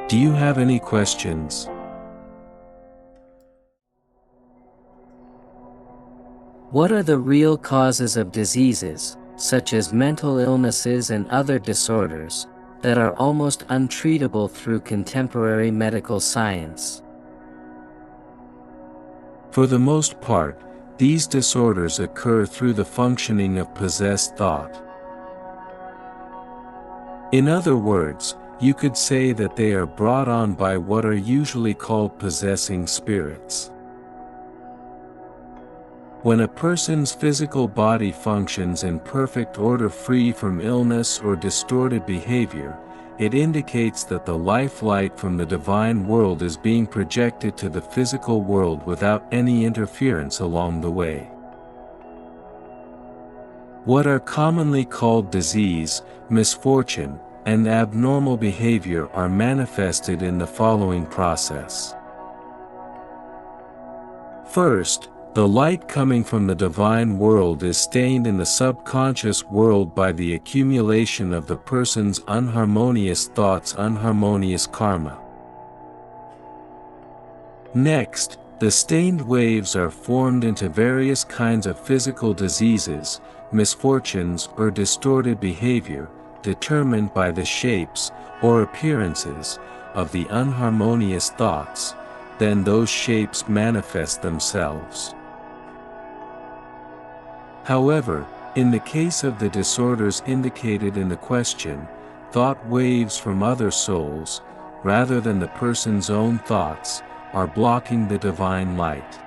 Do you have any questions? What are the real causes of diseases, such as mental illnesses and other disorders, that are almost untreatable through contemporary medical science? For the most part, these disorders occur through the functioning of possessed thought. In other words, you could say that they are brought on by what are usually called possessing spirits. When a person's physical body functions in perfect order free from illness or distorted behavior, it indicates that the life light from the divine world is being projected to the physical world without any interference along the way. What are commonly called disease, misfortune, and abnormal behavior are manifested in the following process. First, the light coming from the divine world is stained in the subconscious world by the accumulation of the person's unharmonious thoughts, unharmonious karma. Next, the stained waves are formed into various kinds of physical diseases, misfortunes, or distorted behavior, determined by the shapes, or appearances, of the unharmonious thoughts. Then those shapes manifest themselves. However, in the case of the disorders indicated in the question, thought waves from other souls, rather than the person's own thoughts, are blocking the divine light.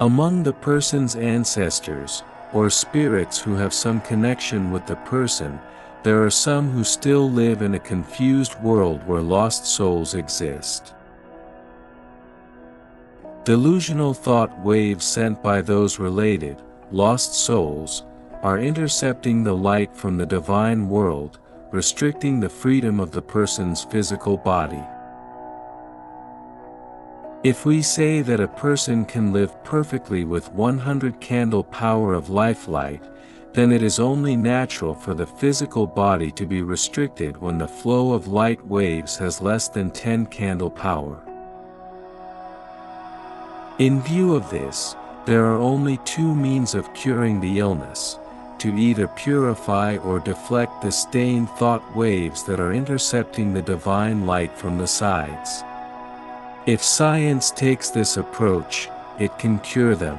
Among the person's ancestors, or spirits who have some connection with the person, there are some who still live in a confused world where lost souls exist. Delusional thought waves sent by those related, lost souls, are intercepting the light from the divine world, restricting the freedom of the person's physical body. If we say that a person can live perfectly with 100 candle power of life light, then it is only natural for the physical body to be restricted when the flow of light waves has less than 10 candle power. In view of this, there are only two means of curing the illness: to either purify or deflect the stained thought waves that are intercepting the divine light from the sides. If science takes this approach, it can cure them.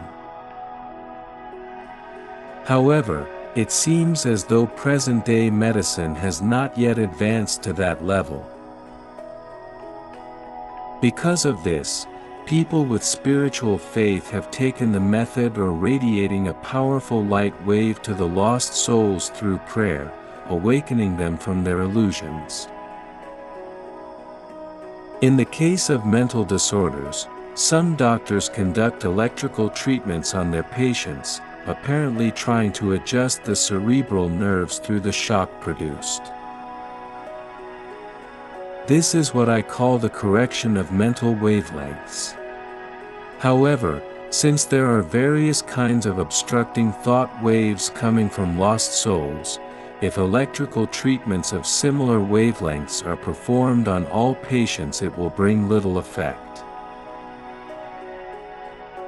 However, it seems as though present-day medicine has not yet advanced to that level. Because of this, people with spiritual faith have taken the method of radiating a powerful light wave to the lost souls through prayer, awakening them from their illusions. In the case of mental disorders, some doctors conduct electrical treatments on their patients, apparently trying to adjust the cerebral nerves through the shock produced. This is what I call the correction of mental wavelengths. However, since there are various kinds of obstructing thought waves coming from lost souls, if electrical treatments of similar wavelengths are performed on all patients, it will bring little effect.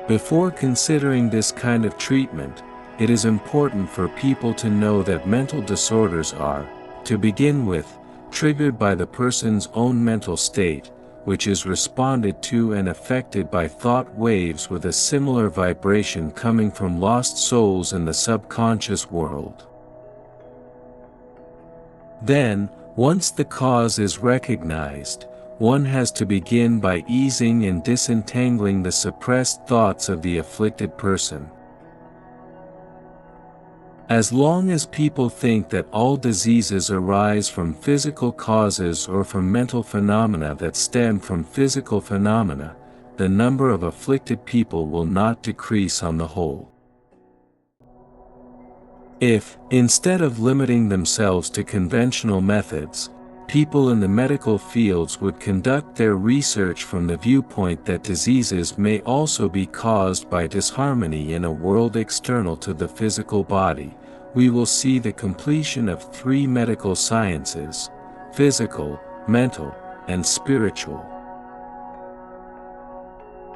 Before considering this kind of treatment, it is important for people to know that mental disorders are, to begin with, triggered by the person's own mental state, which is responded to and affected by thought waves with a similar vibration coming from lost souls in the subconscious world. Then, once the cause is recognized, one has to begin by easing and disentangling the suppressed thoughts of the afflicted person. As long as people think that all diseases arise from physical causes or from mental phenomena that stem from physical phenomena, the number of afflicted people will not decrease on the whole. If, instead of limiting themselves to conventional methods, people in the medical fields would conduct their research from the viewpoint that diseases may also be caused by disharmony in a world external to the physical body, we will see the completion of three medical sciences: physical, mental, and spiritual.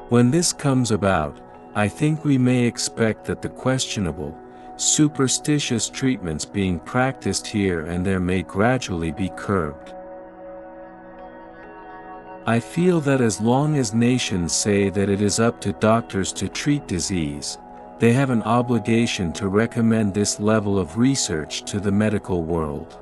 When this comes about, I think we may expect that the questionable, superstitious treatments being practiced here and there may gradually be curbed. I feel that as long as nations say that it is up to doctors to treat disease, they have an obligation to recommend this level of research to the medical world.